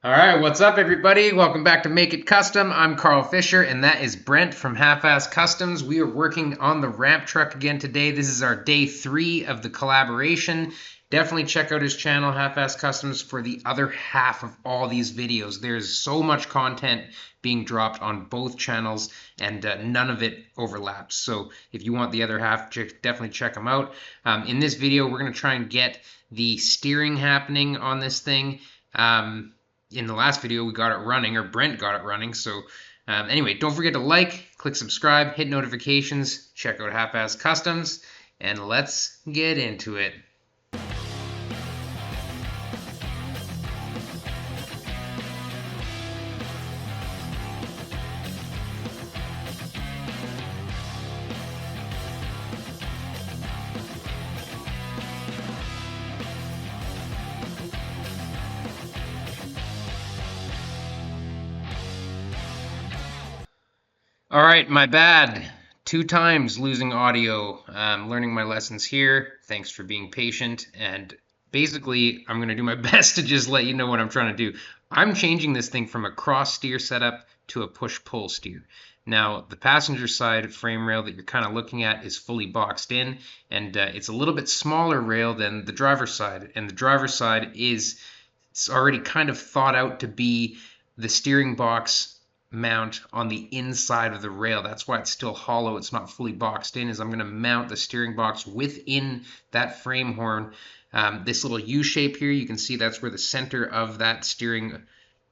All right, what's up, everybody? Welcome back to Make It Kustom. I'm Carl Fisher, and that is Brent from Halfass Kustoms. We are working on the ramp truck again today. This is our day 3 of the collaboration. Definitely check out his channel, Halfass Kustoms, for the other half of all these videos. There's so much content being dropped on both channels, and none of it overlaps. So if you want the other half, definitely check them out. In this video, we're going to try and get the steering happening on this thing. In the last video, we got it running, or Brent got it running. So anyway, don't forget to like, click subscribe, hit notifications, check out Halfass Kustoms, and let's get into it. All right, my bad. 2 times losing audio. Learning my lessons here. Thanks for being patient. And basically, I'm going to do my best to just let you know what I'm trying to do. I'm changing this thing from a cross steer setup to a push-pull steer. Now, the passenger side frame rail that you're kind of looking at is fully boxed in, and it's a little bit smaller rail than the driver's side. And the driver's side it's already kind of thought out to be the steering box mount on the inside of the rail. That's why it's still hollow. It's not fully boxed in, is I'm going to mount the steering box within that frame horn. This little U shape here, you can see that's where the center of that steering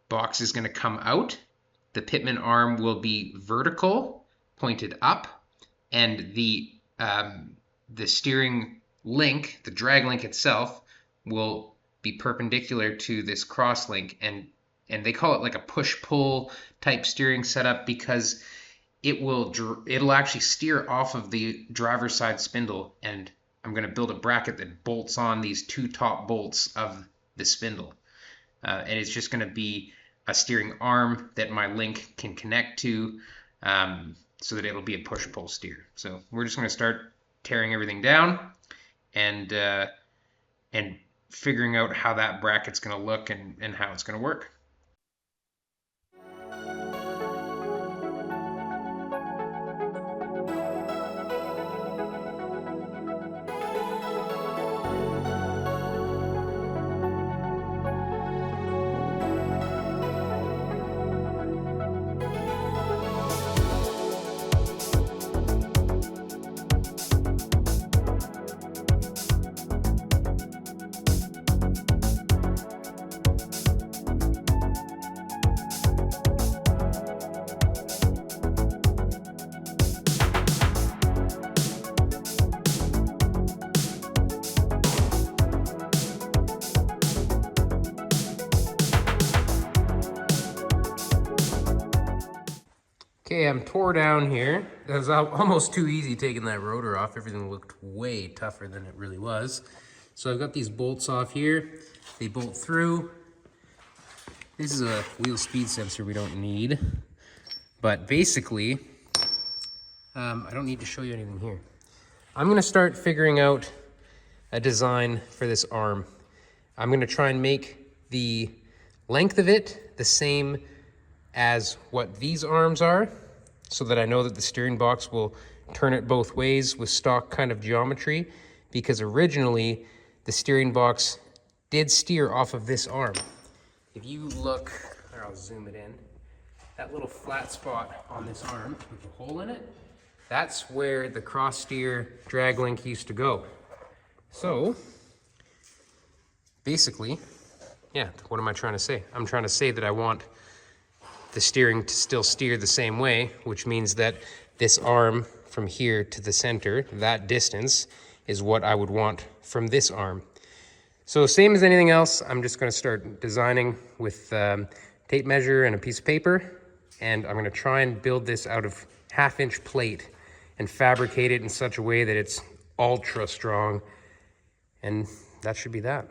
box is going to come out. The pitman arm will be vertical, pointed up, and the steering link, the drag link itself, will be perpendicular to this cross link, and they call it like a push-pull type steering setup because it'll actually steer off of the driver's side spindle, and I'm going to build a bracket that bolts on these 2 top bolts of the spindle. And it's just going to be a steering arm that my link can connect to so that it'll be a push-pull steer. So we're just going to start tearing everything down and figuring out how that bracket's going to look and how it's going to work. Okay, I'm tore down here. It was almost too easy taking that rotor off. Everything looked way tougher than it really was. So I've got these bolts off here. They bolt through. This is a wheel speed sensor we don't need. But basically, I don't need to show you anything here. I'm gonna start figuring out a design for this arm. I'm gonna try and make the length of it the same as what these arms are, so that I know that the steering box will turn it both ways with stock kind of geometry, because originally the steering box did steer off of this arm. If you look, or I'll zoom it in, that little flat spot on this arm with a hole in it, that's where the cross steer drag link used to go. So basically, yeah, what am I trying to say? I'm trying to say that I want the steering to still steer the same way, which means that this arm from here to the center, that distance, is what I would want from this arm. So same as anything else, I'm just going to start designing with tape measure and a piece of paper, and I'm going to try and build this out of 1/2-inch plate and fabricate it in such a way that it's ultra strong, and that should be that.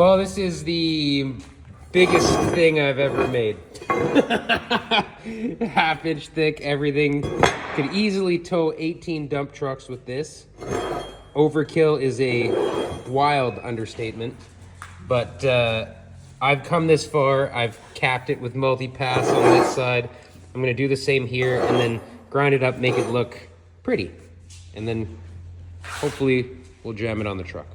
Well, this is the biggest thing I've ever made. Half-inch thick, everything. Could easily tow 18 dump trucks with this. Overkill is a wild understatement, but I've come this far. I've capped it with multi-pass on this side. I'm gonna do the same here and then grind it up, make it look pretty. And then hopefully we'll jam it on the truck.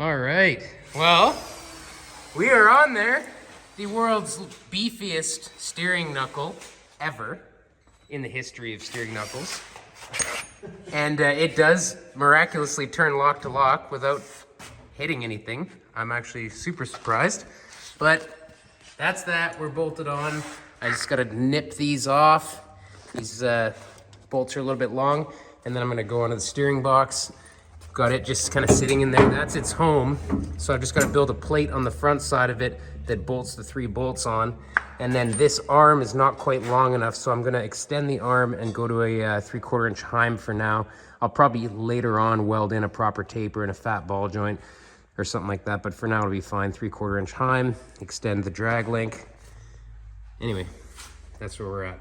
All right, well, we are on there. The world's beefiest steering knuckle ever in the history of steering knuckles. And it does miraculously turn lock to lock without hitting anything. I'm actually super surprised, but that's that. We're bolted on. I just gotta nip these off. These bolts are a little bit long, and then I'm gonna go onto the steering box. Got it just kind of sitting in there. That's its home. So I've just got to build a plate on the front side of it that bolts the 3 bolts on. And then this arm is not quite long enough, so I'm going to extend the arm and go to a 3/4 inch heim for now. I'll probably later on weld in a proper taper and a fat ball joint or something like that, but for now it'll be fine. 3/4 inch heim, extend the drag link. Anyway, that's where we're at.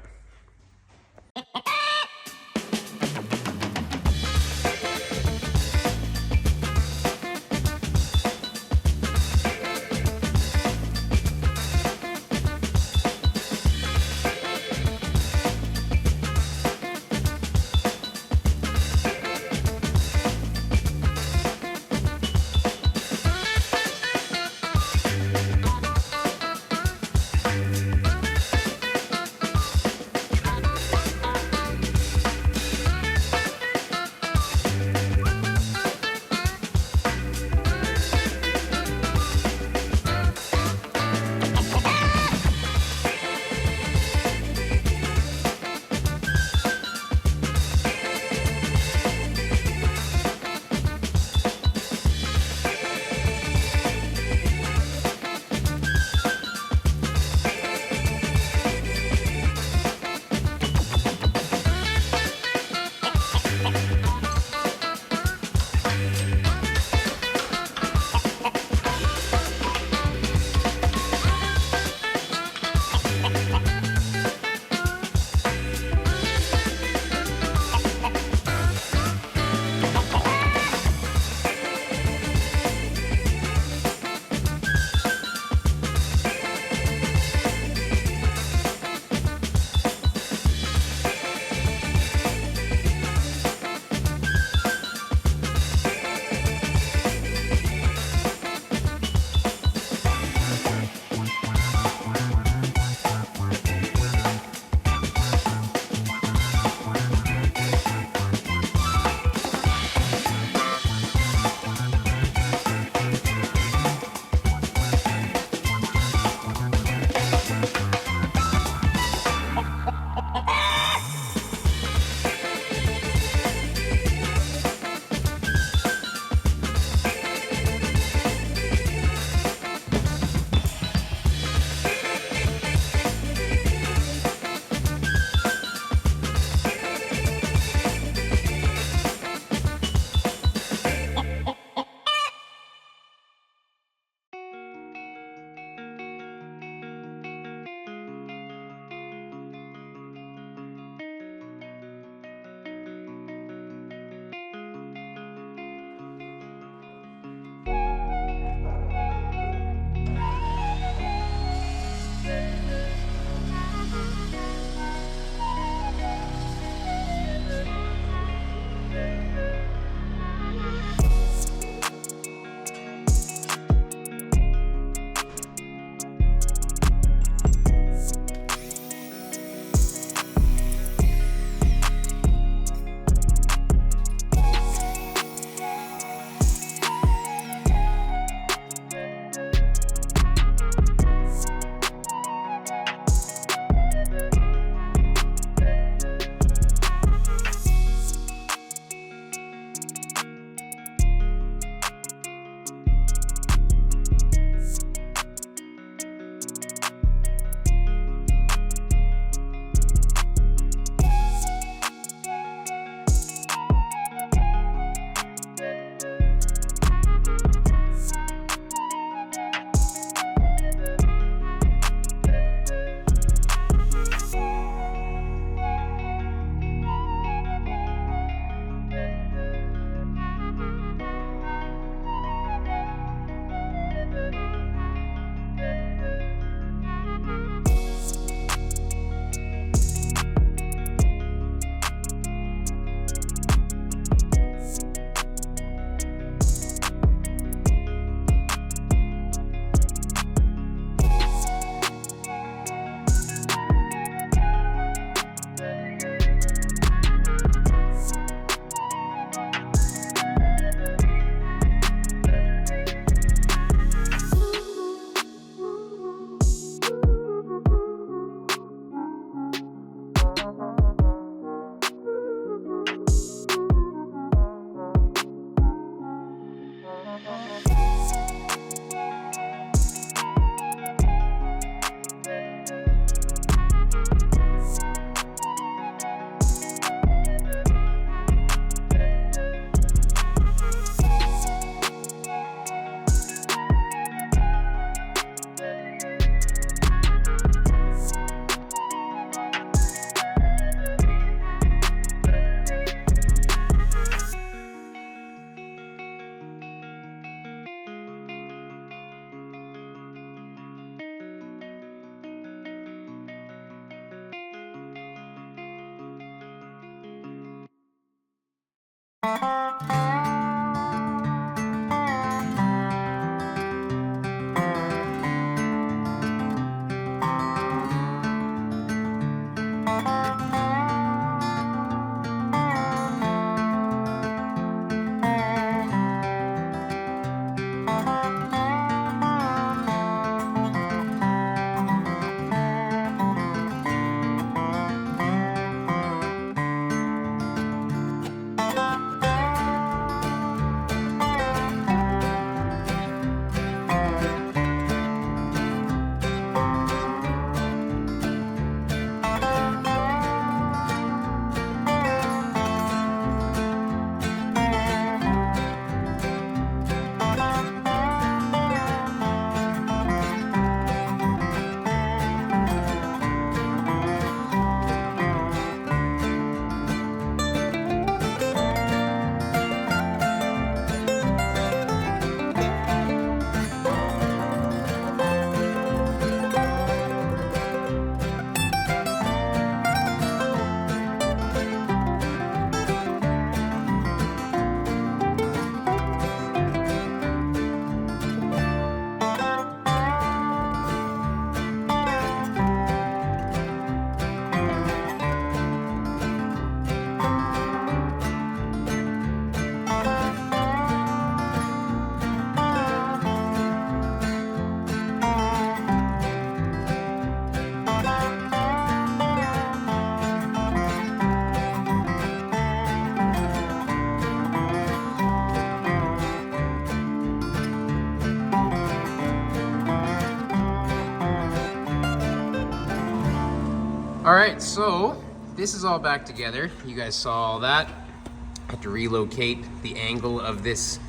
All right, so this is all back together. You guys saw all that. I have to relocate the angle of this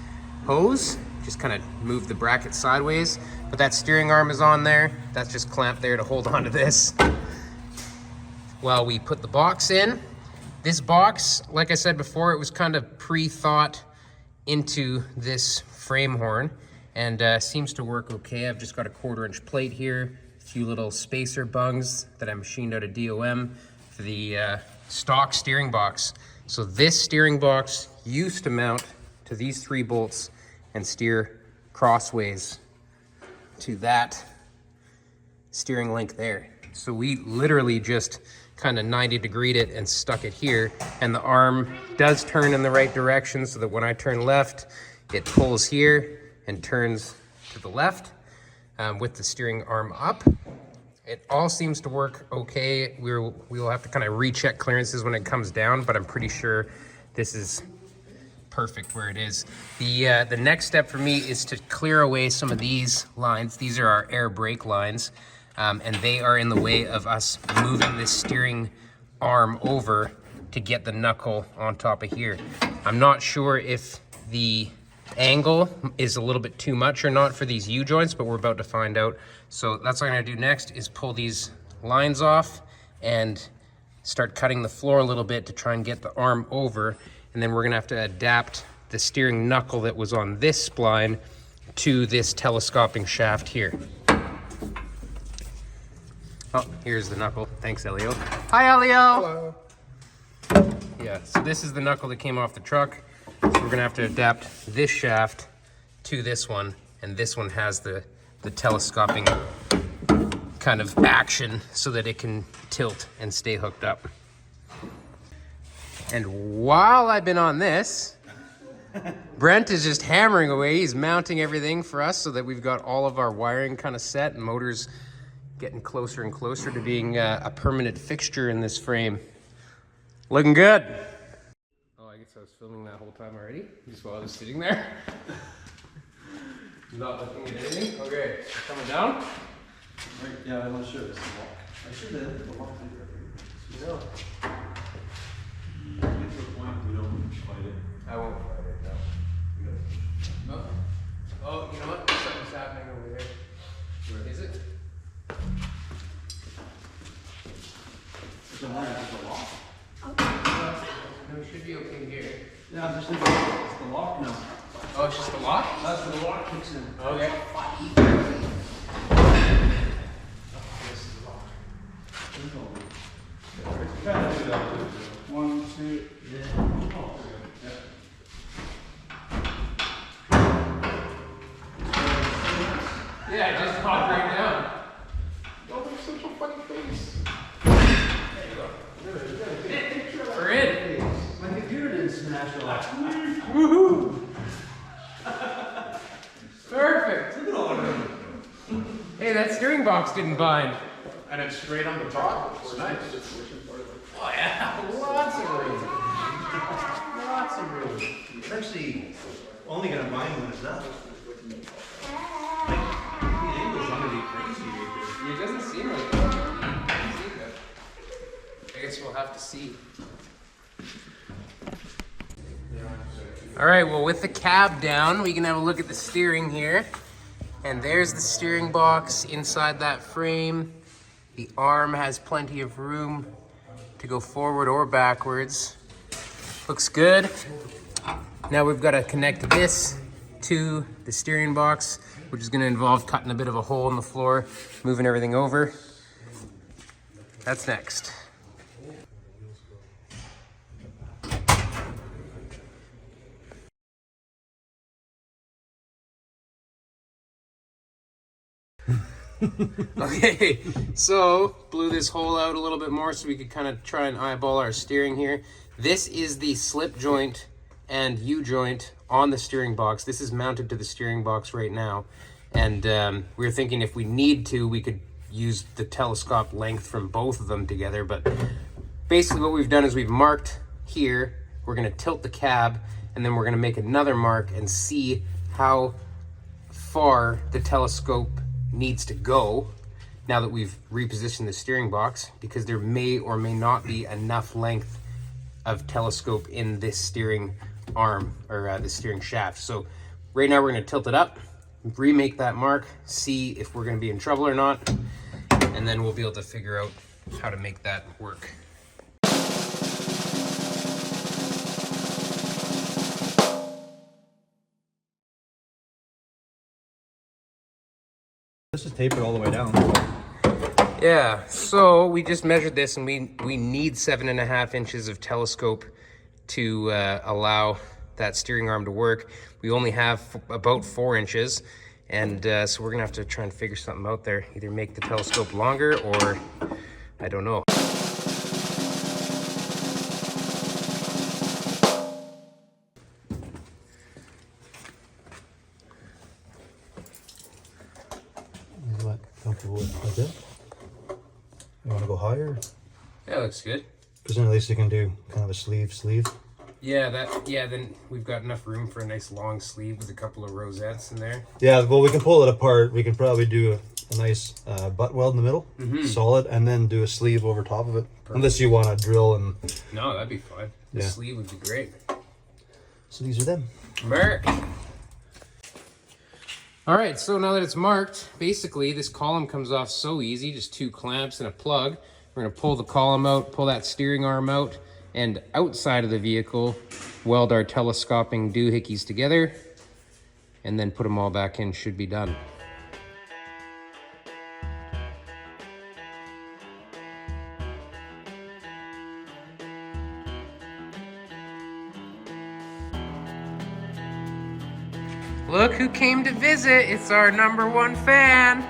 hose, just kind of move the bracket sideways, but that steering arm is on there. That's just clamped there to hold on to this while we put the box in. This box, like I said before, it was kind of pre-thought into this frame horn, and seems to work okay. I've just got a 1/4-inch plate here, a few little spacer bungs that I machined out of DOM for the stock steering box. So this steering box used to mount to these 3 bolts and steer crossways to that steering link there. So we literally just kind of 90-degreed it and stuck it here, and the arm does turn in the right direction so that when I turn left, it pulls here and turns to the left with the steering arm up. It all seems to work okay. We will have to kind of recheck clearances when it comes down, but I'm pretty sure this is perfect where it is. The next step for me is to clear away some of these lines. These are our air brake lines, and they are in the way of us moving this steering arm over to get the knuckle on top of here. I'm not sure if the angle is a little bit too much or not for these U-joints, but we're about to find out. So that's what I'm gonna do next, is pull these lines off and start cutting the floor a little bit to try and get the arm over. And then we're gonna have to adapt the steering knuckle that was on this spline to this telescoping shaft here. Oh, here's the knuckle. Thanks, Elio. Hi, Elio. Hello. Yeah, so this is the knuckle that came off the truck. So we're gonna have to adapt this shaft to this one, and this one has the telescoping kind of action so that it can tilt and stay hooked up. And while I've been on this, Brent is just hammering away. He's mounting everything for us so that we've got all of our wiring kind of set, and motors getting closer and closer to being a permanent fixture in this frame. Looking good. Oh, I guess I was filming that whole time already, just while I was sitting there. Not looking at anything. Okay, coming down. Right, yeah, I'm not sure. It's the lock. I should have the lock right. No. Get to a point we don't fight it. I won't fight it, no. No. Oh, you know what? Something's happening over there. Where is it? So now it's the lock. No, it should be okay here. Yeah, I'm just thinking it's the lock now. Oh, it's just the lock? That's where the lock kicks in. Okay. Kind of do that too. 1, 2, yeah. Oh, Yeah, it just popped right down. don't make such a funny face. We're in. My computer didn't smash a lot. Woohoo! Perfect. Look at all of them. Hey, that steering box didn't bind. And it's straight on the top. It's nice. Oh yeah, lots of room. Lots of room. It's actually only gonna bind when it's up. The angle's gonna be crazy right It doesn't seem like it's easy, but I guess we'll have to see. All right, well, with the cab down, we can have a look at the steering here. And there's the steering box inside that frame. The arm has plenty of room to go forward or backwards. Looks good. Now we've got to connect this to the steering box, which is going to involve cutting a bit of a hole in the floor, moving everything over. That's next. Okay, so blew this hole out a little bit more so we could kind of try and eyeball our steering here. This is the slip joint and U-joint on the steering box. This is mounted to the steering box right now. And we were thinking if we need to, we could use the telescope length from both of them together. But basically what we've done is we've marked here. We're gonna tilt the cab, and then we're gonna make another mark and see how far the telescope needs to go now that we've repositioned the steering box, because there may or may not be enough length of telescope in this steering arm, or the steering shaft. So right now we're gonna tilt it up, remake that mark, see if we're gonna be in trouble or not, and then we'll be able to figure out how to make that work. This is tapered all the way down. Yeah, so we just measured this, and we need 7.5 inches of telescope to allow that steering arm to work. We only have about 4 inches, and so we're gonna have to try and figure something out there. Either make the telescope longer, or I don't know. Comfortable with like this? You want to go higher? Yeah, looks good. Because then at least you can do kind of a sleeve. Yeah, then we've got enough room for a nice long sleeve with a couple of rosettes in there. Yeah, well, we can pull it apart. We can probably do a nice butt weld in the middle, solid, and then do a sleeve over top of it. Perfect. Unless you want to drill and... No, that'd be fine. The sleeve would be great. So these are them. Mark. All right, so now that it's marked, basically this column comes off so easy, just 2 clamps and a plug. We're gonna pull the column out, pull that steering arm out, and outside of the vehicle, weld our telescoping doohickeys together, and then put them all back in, should be done. Look who came to visit. It's our #1 fan.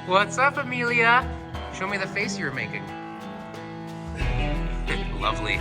What's up, Amelia? Show me the face you were making. Lovely.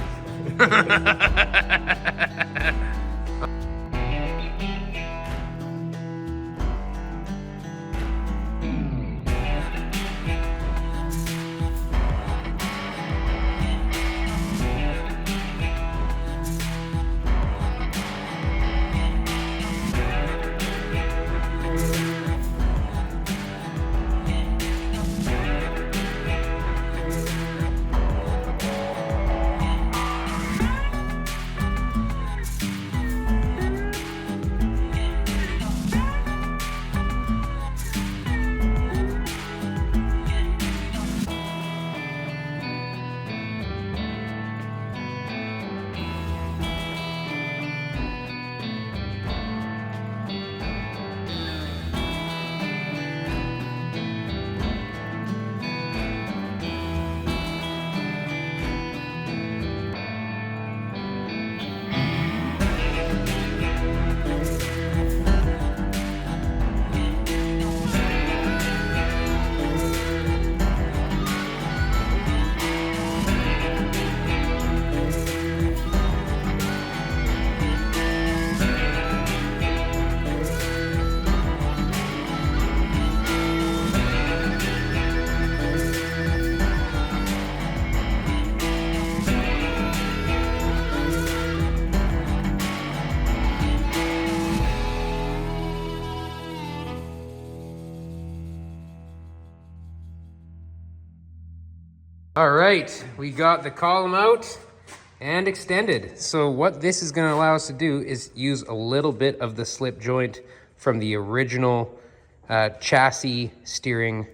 All right, we got the column out and extended. So what this is going to allow us to do is use a little bit of the slip joint from the original chassis steering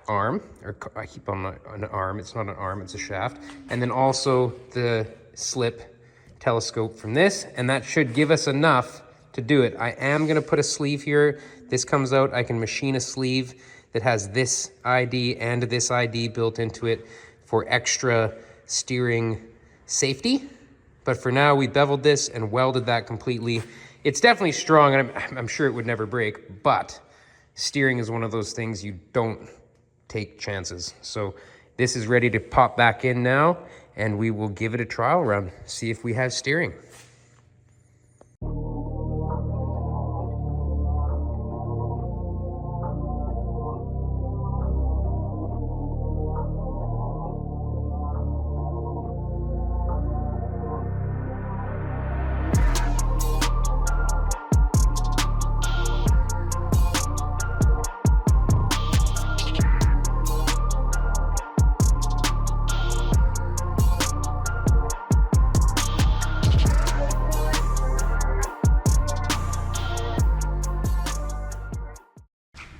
arm, or I keep on an arm, it's not an arm, it's a shaft, and then also the slip telescope from this, and that should give us enough to do it. I am going to put a sleeve here. This comes out, I can machine a sleeve that has this ID and this ID built into it for extra steering safety. But for now, we beveled this and welded that completely. It's definitely strong, and I'm sure it would never break, but steering is one of those things you don't take chances. So this is ready to pop back in now, and we will give it a trial run, see if we have steering.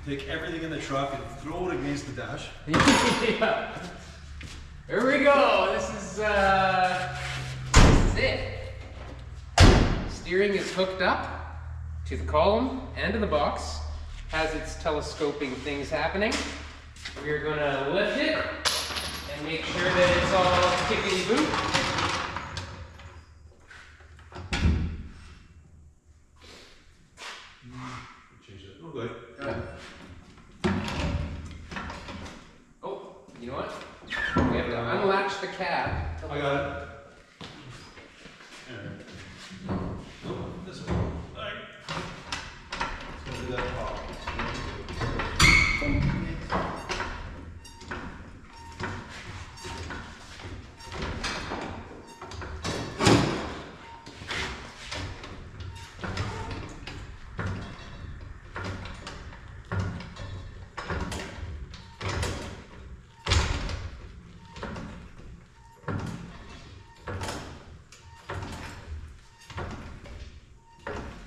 take everything in the truck and throw it against the dash. Yeah. Here we go. This is it. Steering is hooked up to the column and to the box. Has its telescoping things happening. We're gonna lift it and make sure that it's all tickety-boot. Change it. Oh, good. Yeah. Oh, you know what? We have to unlatch the cab. I got it. Alright. Oh, this way. Alright. Let's go do that pop.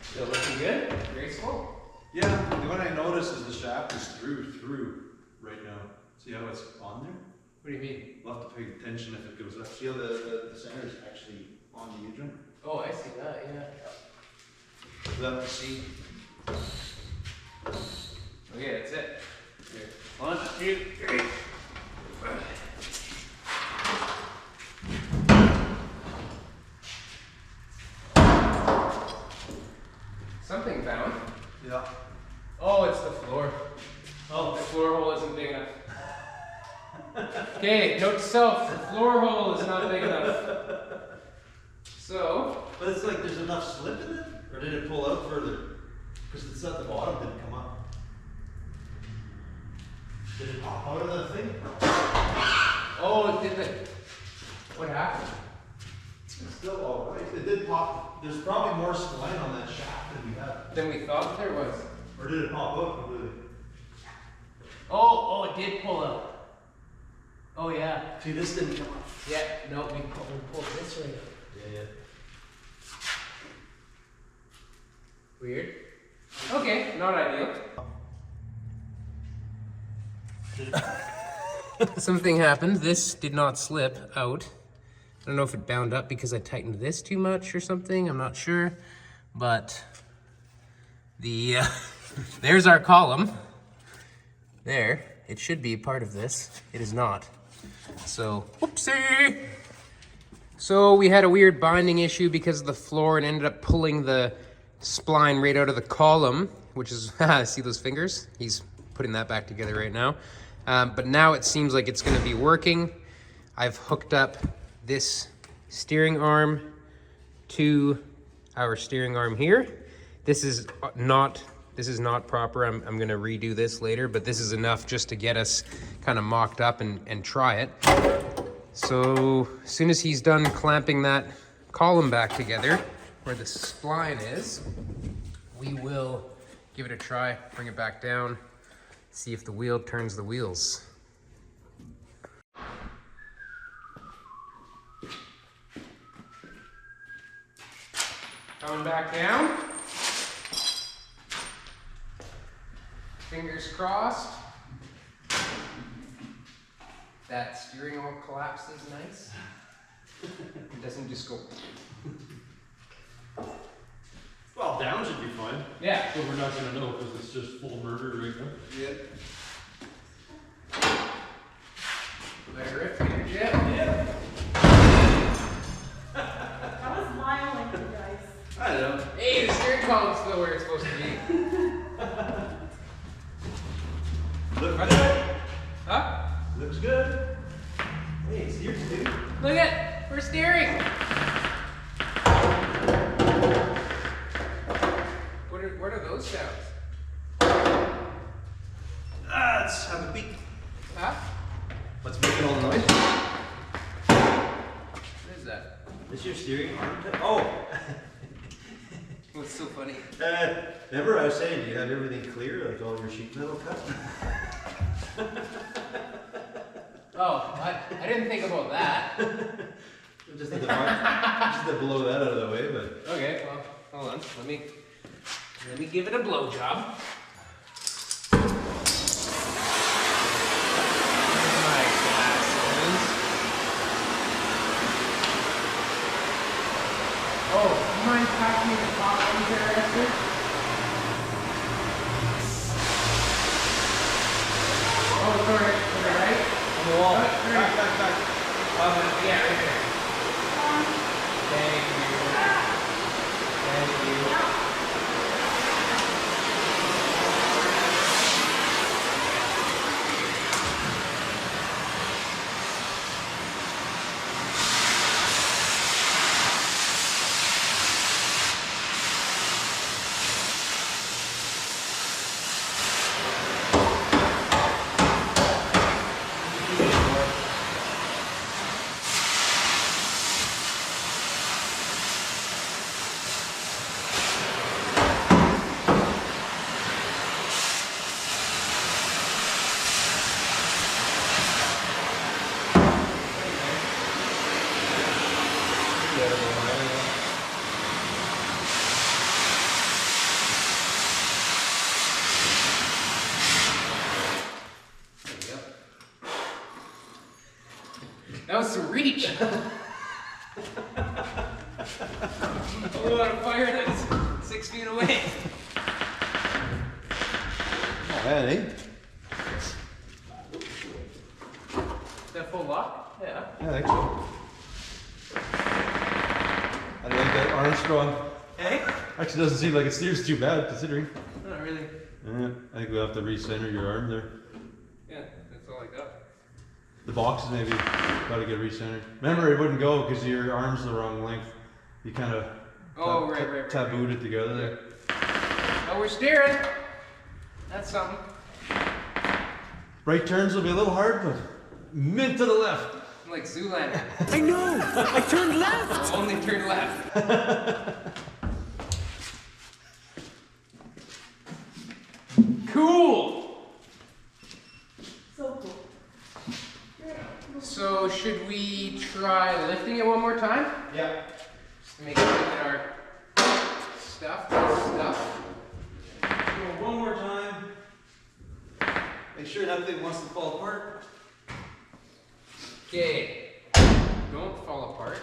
Still looking good? Graceful? Yeah, the one I noticed is the shaft is through right now. See how it's on there? What do you mean? We'll have to pay attention if it goes up. See how the center is actually on the U-joint? Oh, I see that, yeah. We'll have to see. Okay, that's it. Here. 1, 2, 3. Something found. Yeah. Oh, it's the floor. Oh, the floor hole isn't big enough. Okay, note to self, the floor hole is not big enough. So, But it's like there's enough slip in it? Or did it pull out further? Because it's at the bottom, didn't come up. Did it pop out of that thing? oh, did the, what happened? It's still alright. It did pop. There's probably more spline on that shaft than we had. Then we thought there was. Or did it pop out completely? Oh, it did pull out. Oh yeah. See, this didn't come up. Yeah, no, we pulled this right out. Yeah. Weird. Okay, not ideal. Something happened. This did not slip out. I don't know if it bound up because I tightened this too much or something. I'm not sure. But the there's our column. There. It should be part of this. It is not. So, whoopsie! So we had a weird binding issue because of the floor and ended up pulling the spline right out of the column, which is, see those fingers? He's putting that back together right now. But now it seems like it's gonna be working. I've hooked up this steering arm to our steering arm here. This is not proper. I'm gonna redo this later, but this is enough just to get us kind of mocked up and try it. So as soon as he's done clamping that column back together, where the spline is, we will give it a try, bring it back down, see if the wheel turns the wheels. Coming back down. Fingers crossed. That steering wheel collapses nice. It doesn't just go. Well, down should be fine. Yeah. But we're not gonna know because it's just full murder right now. Yeah. Better rip here, Jeff. Yeah. That was violent, you guys. I know. Hey, the steering column's still where it's supposed to be. Look good. Huh? Looks good. Hey, it's yours, dude. Look at, we're steering. What are those sounds? Let's have a peek. Huh? What's making all the noise? What is that? Is your steering arm? Oh! What's so funny? Remember I was saying, do you have everything clear, like all your sheet metal cut? Oh, I didn't think about that. Just to blow that out of the way, but. Okay, well, hold on. Let me give it a blow job. pass me the top ones there, Esther? Oh, sorry. To the right? On the wall. Oh, Back, back, back. yeah, right there. Thank you. Thank you. That was some reach. Blew out a fire that was 6 feet away. Oh, man, eh? Is that full lock? Yeah. Yeah, I think so. I think that Armstrong Hey? actually doesn't seem like it steers too bad considering. Not really. Yeah, I think we'll have to recenter your arm there. Yeah, that's all I got. The boxes maybe gotta get recentered. Remember, it wouldn't go because your arm's the wrong length. You kind of Right. tabooed it together there. Oh, we're steering. That's something. Right turns will be a little hard, but mint to the left. I'm like Zoolander. I know! I turned left! I'll only turn left. Cool! So cool. So should we try lifting it one more time? Yeah. Just to make sure that our stuff is stuff. Go one more time. Make sure nothing wants to fall apart. Okay. Don't fall apart.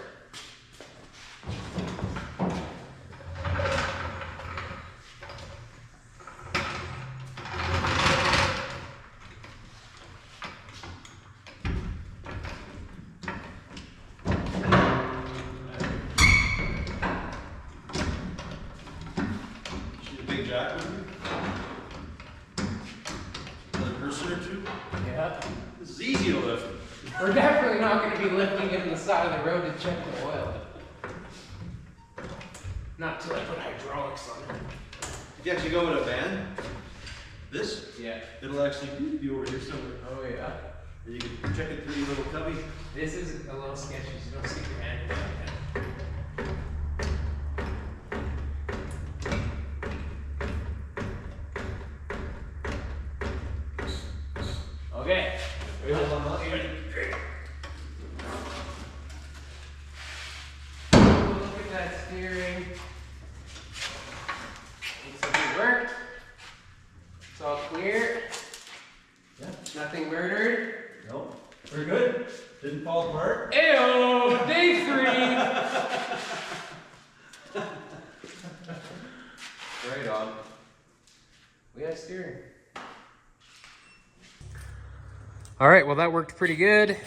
Shoot a big jack with you. Another person or two. Yeah. This is easy to lift. We're definitely not going to be lifting it on the side of the road to check the oil. Not till I put hydraulics on it. If you actually go with a van, this, Yeah. it'll actually be over here somewhere. Oh yeah. And you can check it through your little cubby. This is a little sketchy, so don't stick your hand in it. Okay. Hold on, Look at that steering. Looks like it worked. It's all clear. Yeah. Nothing murdered. No, we're good. Didn't fall apart. Ew, day 3. Right on. We got steering. All right, well that worked pretty good.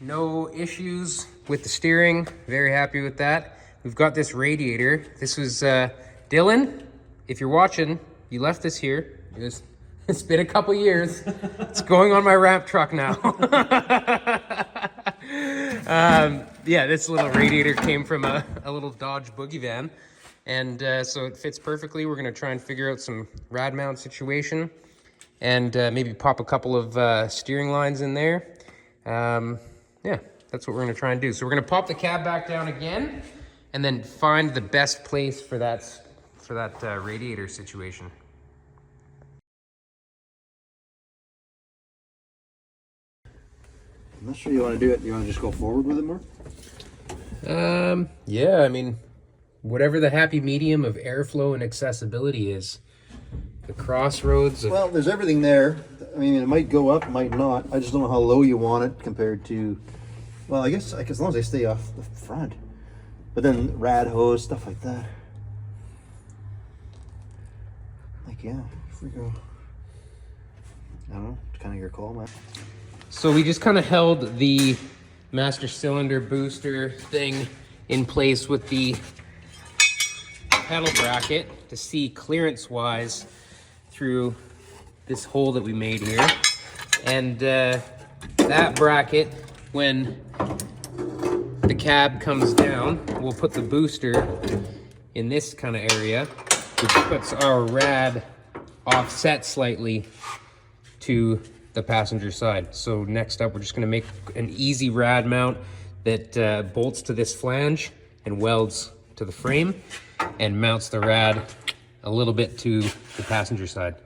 No issues with the steering. Very happy with that. We've got this radiator. This was Dylan. If you're watching, you left this here. It's been a couple years. It's going on my ramp truck now. Yeah, this little radiator came from a little Dodge Boogie van. And so it fits perfectly. We're gonna try and figure out some rad mount situation and maybe pop a couple of steering lines in there. Yeah, that's what we're gonna try and do. So we're gonna pop the cab back down again and then find the best place for that radiator situation. I'm not sure you want to do it. You want to just go forward with it more? Yeah, I mean, whatever the happy medium of airflow and accessibility is. The crossroads of... Well, there's everything there. I mean, it might go up, might not. I just don't know how low you want it compared to... Well, I guess as long as they stay off the front. But then rad hose, stuff like that. Like, yeah, if we go, I don't know, it's kind of your call, man. So we just kind of held the master cylinder booster thing in place with the pedal bracket to see clearance-wise through this hole that we made here. And that bracket, when the cab comes down, we'll put the booster in this kind of area, which puts our rad offset slightly to the passenger side. So next up, we're just gonna make an easy rad mount that bolts to this flange and welds to the frame and mounts the rad a little bit to the passenger side.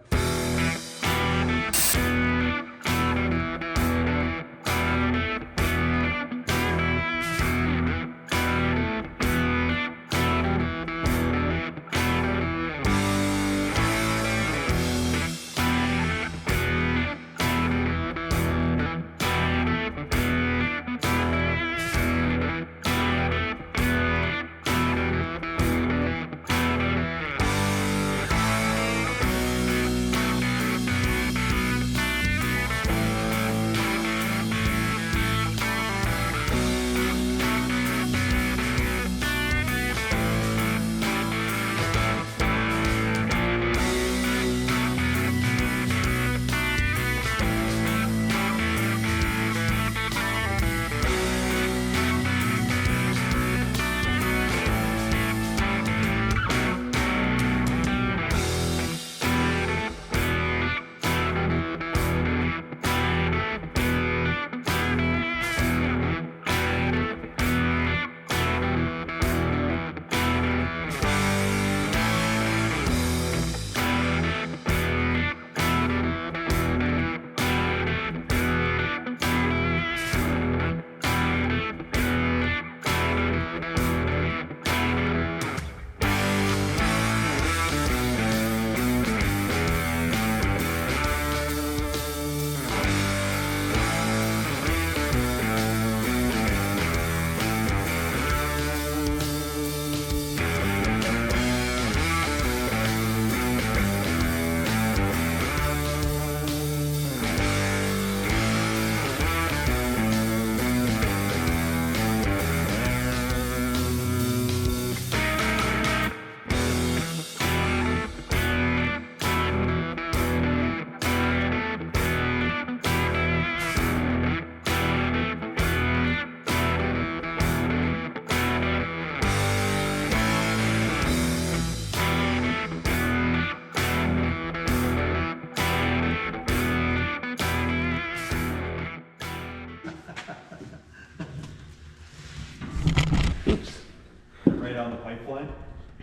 Right on the pipeline?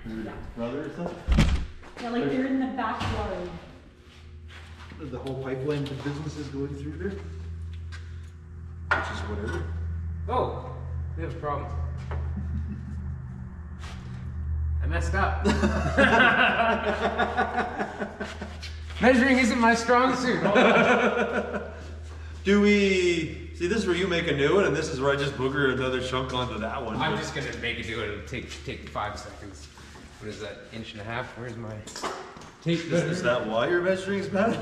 Yeah. Brother or something? Yeah, like they're in the backyard. The whole pipeline to businesses going through there? Which is whatever. Oh, we have a problem. I messed up. Measuring isn't my strong suit. Hold on. Do we see? This is where you make a new one, and this is where I just booger another chunk onto that one. I'm just gonna make it do it. It'll take 5 seconds. What is that? Inch and a half? Where's my tape? Is that why you're measuring is bad?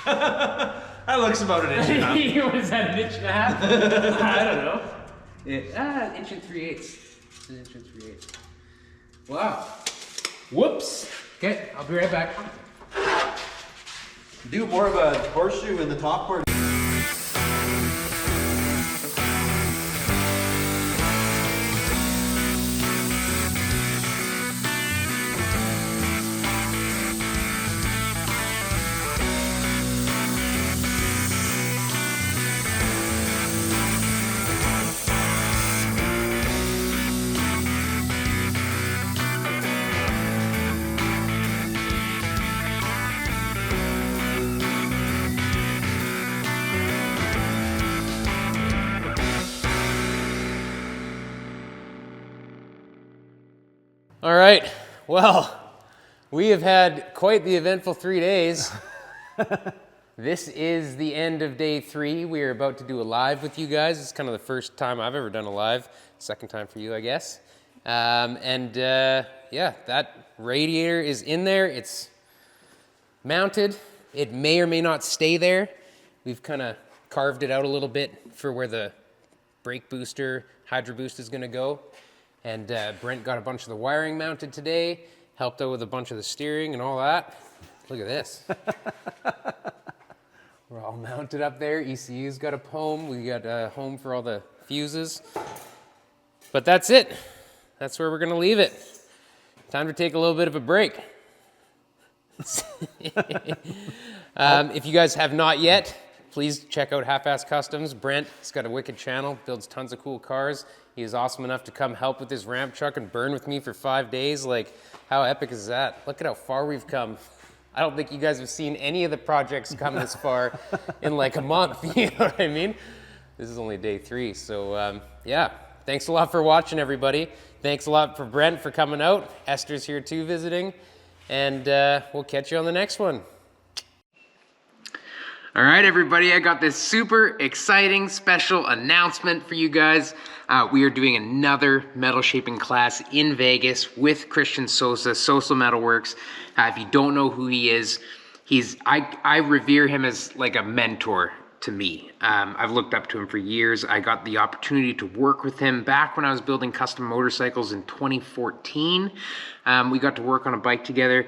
That looks about an inch and a half. What is that? An inch and a half? I don't know. Inch and 3/8. It's an inch and 3/8. Wow. Whoops. Okay, I'll be right back. Do more of a horseshoe in the top part. All right, well, we have had quite the eventful 3 days. This is the end of day 3. We are about to do a live with you guys. It's kind of the first time I've ever done a live. Second time for you, I guess. Yeah, that radiator is in there. It's mounted. It may or may not stay there. We've kind of carved it out a little bit for where the brake booster, hydro boost is going to go. And Brent got a bunch of the wiring mounted today, helped out with a bunch of the steering and all that. Look at this. We're all mounted up there. ECU's got a home. We got a home for all the fuses. But that's it. That's where we're going to leave it. Time to take a little bit of a break. If you guys have not yet, please check out Halfass Kustoms. Brent, he's got a wicked channel, builds tons of cool cars. He is awesome enough to come help with his ramp truck and burn with me for 5 days. Like, how epic is that? Look at how far we've come. I don't think you guys have seen any of the projects come this far in like a month, you know what I mean? This is only day 3, so yeah. Thanks a lot for watching, everybody. Thanks a lot for Brent for coming out. Esther's here too, visiting. And we'll catch you on the next one. All right, everybody, I got this super exciting special announcement for you guys. We are doing another metal shaping class in Vegas with Cristian Sosa, Sosa METALWORKS. If you don't know who he is, I revere him as like a mentor to me. I've looked up to him for years. I got the opportunity to work with him back when I was building custom motorcycles in 2014. We got to work on a bike together.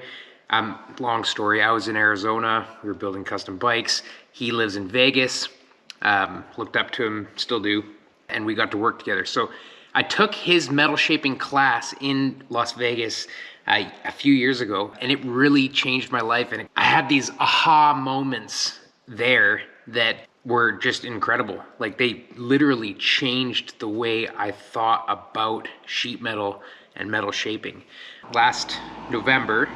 Long story, I was in Arizona, we were building custom bikes. He lives in Vegas, looked up to him, still do, and we got to work together. So I took his metal shaping class in Las Vegas a few years ago, and it really changed my life. And I had these aha moments there that were just incredible. Like, they literally changed the way I thought about sheet metal and metal shaping. Last November,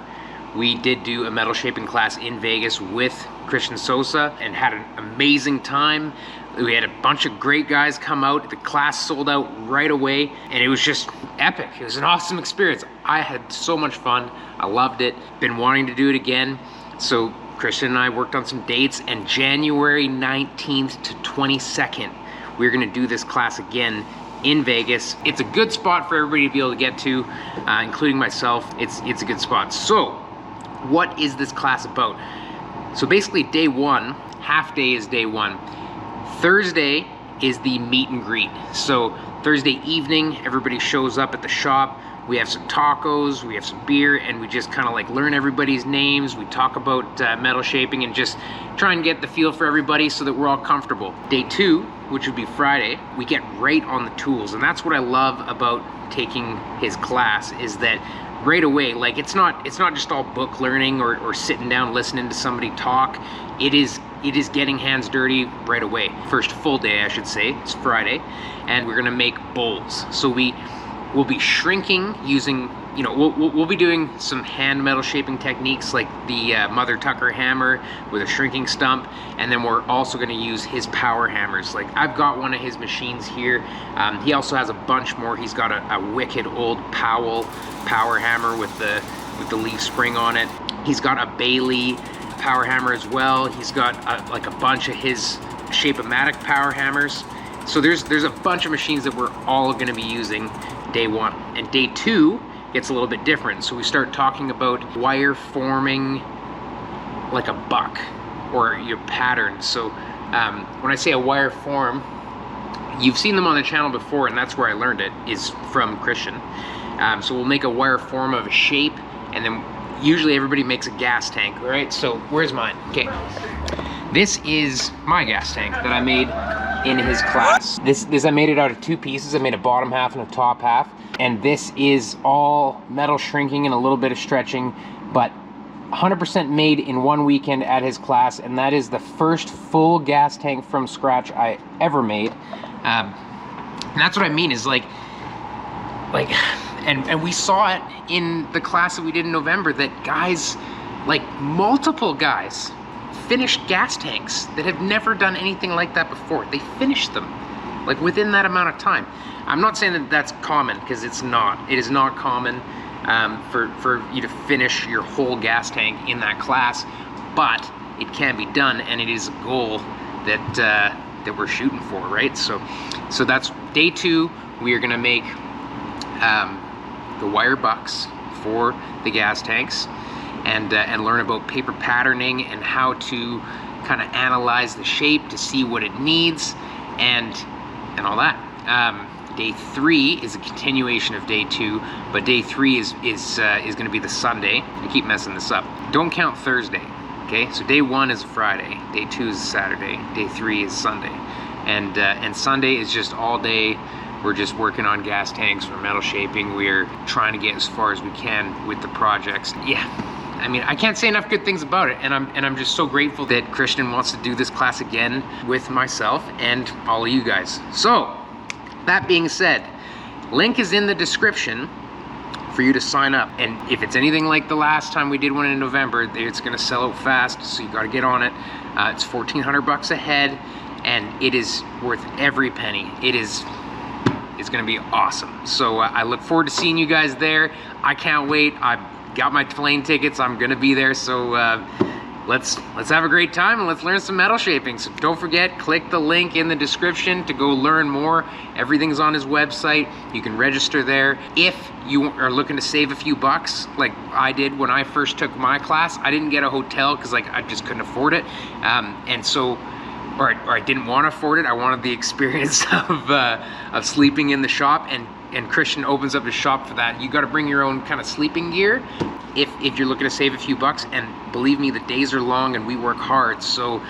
we did do a metal shaping class in Vegas with Cristian Sosa and had an amazing time. We had a bunch of great guys come out. The class sold out right away, and it was just epic. It was an awesome experience. I had so much fun. I loved it. Been wanting to do it again. So Cristian and I worked on some dates, and January 19th to 22nd, we're gonna do this class again in Vegas. It's a good spot for everybody to be able to get to, including myself. It's a good spot. So, what is this class about? So basically day 1, half day is day 1. Thursday is the meet and greet. So Thursday evening, everybody shows up at the shop. We have some tacos, we have some beer, and we just kind of like learn everybody's names. We talk about metal shaping and just try and get the feel for everybody so that we're all comfortable. Day 2, which would be Friday, we get right on the tools. And that's what I love about taking his class, is that right away, like, it's not just all book learning or sitting down listening to somebody talk. It is getting hands dirty right away. First full day, I should say, it's Friday, and we're gonna make bowls. So we'll be shrinking using, you know, we'll be doing some hand metal shaping techniques like the Mother Tucker hammer with a shrinking stump, and then we're also going to use his power hammers. Like, I've got one of his machines here. He also has a bunch more. He's got a wicked old Powell power hammer with the leaf spring on it. He's got a Bailey power hammer as well. He's got like a bunch of his Shape-O-Matic power hammers. So there's a bunch of machines that we're all going to be using day 1. And day 2 gets a little bit different. So we start talking about wire forming like a buck or your pattern. So when I say a wire form, you've seen them on the channel before, and that's where I learned it, is from Cristian. So we'll make a wire form of a shape, and then usually everybody makes a gas tank, right? So where's mine? Okay. This is my gas tank that I made in his class. This I made it out of 2 pieces. I made a bottom half and a top half. And this is all metal shrinking and a little bit of stretching, but 100% made in 1 weekend at his class. And that is the first full gas tank from scratch I ever made. And that's what I mean, is and we saw it in the class that we did in November, that guys, like multiple guys, finished gas tanks that have never done anything like that before. They finished them like within that amount of time. I'm not saying that that's common, because it's not. It is not common for you to finish your whole gas tank in that class, but it can be done, and it is a goal that we're shooting for, right? So that's day 2. We are gonna make the wire bucks for the gas tanks, and learn about paper patterning and how to kind of analyze the shape to see what it needs, and all that. Day 3 is a continuation of day 2, but day 3 is going to be the Sunday. I keep messing this up. Don't count Thursday. Okay, so day 1 is a Friday, day 2 is a Saturday, day 3 is Sunday, and Sunday is just all day. We're just working on gas tanks, we're metal shaping, we're trying to get as far as we can with the projects. Yeah, I mean, I can't say enough good things about it, and I'm just so grateful that Cristian wants to do this class again with myself and all of you guys. So, that being said, link is in the description for you to sign up, and if it's anything like the last time we did one in November, it's gonna sell out fast, so you gotta get on it. It's $1,400 a head, and it is worth every penny. It's gonna be awesome. So I look forward to seeing you guys there. I can't wait. I've got my plane tickets. I'm gonna be there. So let's have a great time and let's learn some metal shaping. So don't forget, click the link in the description to go learn more. Everything's on his website. You can register there. If you are looking to save a few bucks, like I did when I first took my class, I didn't get a hotel because like I just couldn't afford it, and so. Or I didn't want to afford it. I wanted the experience of sleeping in the shop, and Cristian opens up his shop for that. You got to bring your own kind of sleeping gear if you're looking to save a few bucks. And believe me, the days are long and we work hard. So,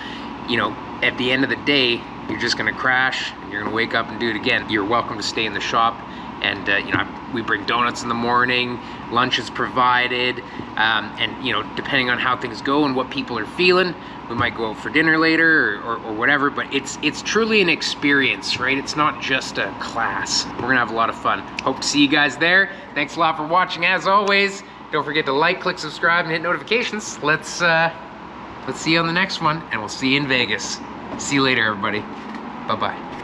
you know, at the end of the day, you're just gonna crash and you're gonna wake up and do it again. You're welcome to stay in the shop, and you know, we bring donuts in the morning, lunch is provided, and you know, depending on how things go and what people are feeling, we might go out for dinner later or whatever, but it's truly an experience, right? It's not just a class. We're gonna have a lot of fun. Hope to see you guys there. Thanks a lot for watching. As always, don't forget to like, click, subscribe, and hit notifications. Let's see you on the next one, and we'll see you in Vegas. See you later, everybody. Bye-bye.